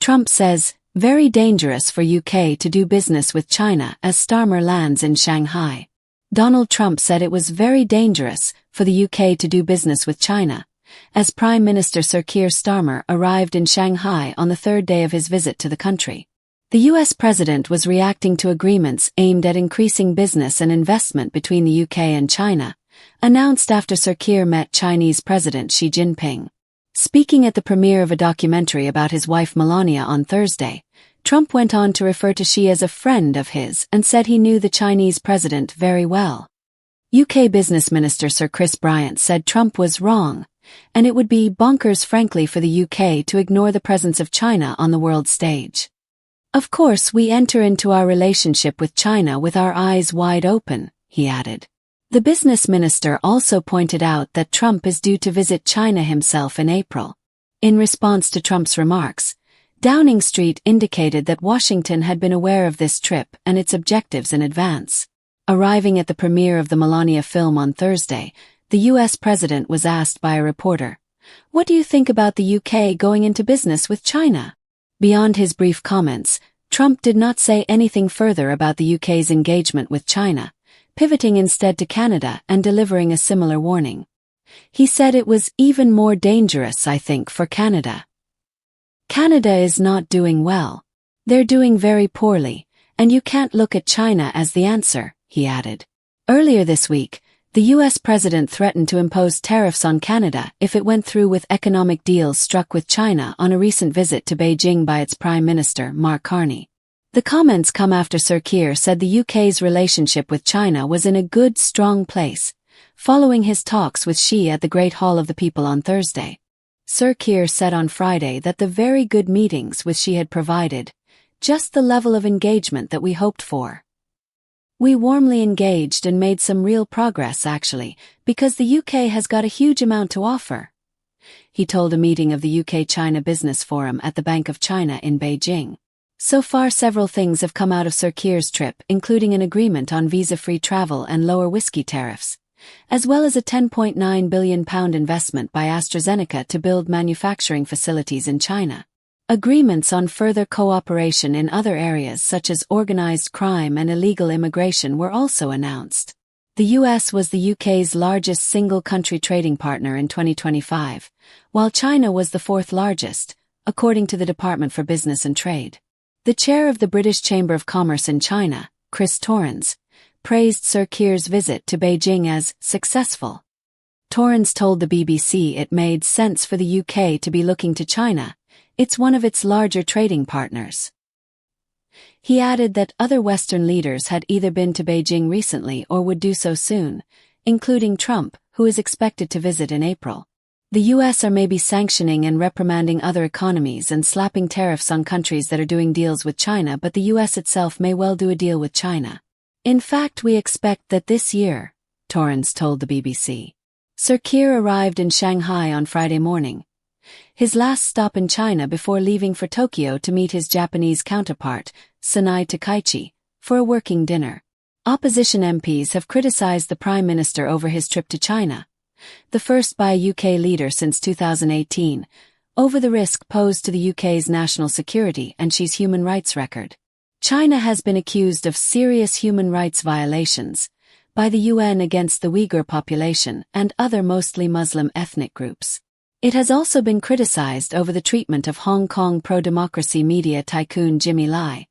Trump says, very dangerous for UK to do business with China as Starmer lands in Shanghai. Donald Trump said it was very dangerous for the UK to do business with China, as Prime Minister Sir Keir Starmer arrived in Shanghai on the third day of his visit to the country. The US president was reacting to agreements aimed at increasing business and investment between the UK and China, announced after Sir Keir met Chinese President Xi Jinping. Speaking at the premiere of a documentary about his wife Melania on Thursday, Trump went on to refer to Xi as a friend of his and said he knew the Chinese president very well. UK Business Minister Sir Chris Bryant said Trump was wrong, and it would be bonkers frankly for the UK to ignore the presence of China on the world stage. Of course we enter into our relationship with China with our eyes wide open, he added. The business minister also pointed out that Trump is due to visit China himself in April. In response to Trump's remarks, Downing Street indicated that Washington had been aware of this trip and its objectives in advance. Arriving at the premiere of the Melania film on Thursday, the US president was asked by a reporter, "What do you think about the UK going into business with China?" Beyond his brief comments, Trump did not say anything further about the UK's engagement with China, pivoting instead to Canada and delivering a similar warning. He said it was even more dangerous, I think, for Canada. Canada is not doing well. They're doing very poorly, and you can't look at China as the answer, he added. Earlier this week, the US president threatened to impose tariffs on Canada if it went through with economic deals struck with China on a recent visit to Beijing by its Prime Minister, Mark Carney. The comments come after Sir Keir said the UK's relationship with China was in a good, strong place, following his talks with Xi at the Great Hall of the People on Thursday. Sir Keir said on Friday that the very good meetings with Xi had provided just the level of engagement that we hoped for. We warmly engaged and made some real progress actually, because the UK has got a huge amount to offer, he told a meeting of the UK-China Business Forum at the Bank of China in Beijing. So far several things have come out of Sir Keir's trip, including an agreement on visa-free travel and lower whiskey tariffs, as well as a £10.9 billion investment by AstraZeneca to build manufacturing facilities in China. Agreements on further cooperation in other areas such as organized crime and illegal immigration were also announced. The US was the UK's largest single-country trading partner in 2025, while China was the fourth largest, according to the Department for Business and Trade. The chair of the British Chamber of Commerce in China, Chris Torrens, praised Sir Keir's visit to Beijing as successful. Torrens told the BBC it made sense for the UK to be looking to China. It's one of its larger trading partners. He added that other Western leaders had either been to Beijing recently or would do so soon, including Trump, who is expected to visit in April. The US are maybe sanctioning and reprimanding other economies and slapping tariffs on countries that are doing deals with China, but the US itself may well do a deal with China. In fact, we expect that this year, Torrens told the BBC. Sir Keir arrived in Shanghai on Friday morning, his last stop in China before leaving for Tokyo to meet his Japanese counterpart, Sanai Takaichi, for a working dinner. Opposition MPs have criticized the Prime Minister over his trip to China, the first by a UK leader since 2018, over the risk posed to the UK's national security and Xi's human rights record. China has been accused of serious human rights violations by the UN against the Uyghur population and other mostly Muslim ethnic groups. It has also been criticized over the treatment of Hong Kong pro-democracy media tycoon Jimmy Lai,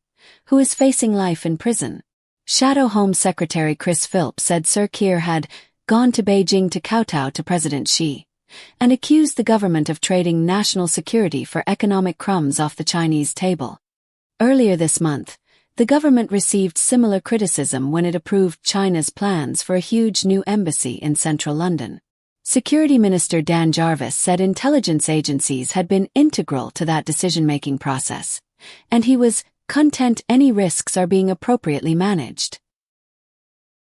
who is facing life in prison. Shadow Home Secretary Chris Philp said Sir Keir had gone to Beijing to kowtow to President Xi, and accused the government of trading national security for economic crumbs off the Chinese table. Earlier this month, the government received similar criticism when it approved China's plans for a huge new embassy in central London. Security Minister Dan Jarvis said intelligence agencies had been integral to that decision-making process, and he was content any risks are being appropriately managed.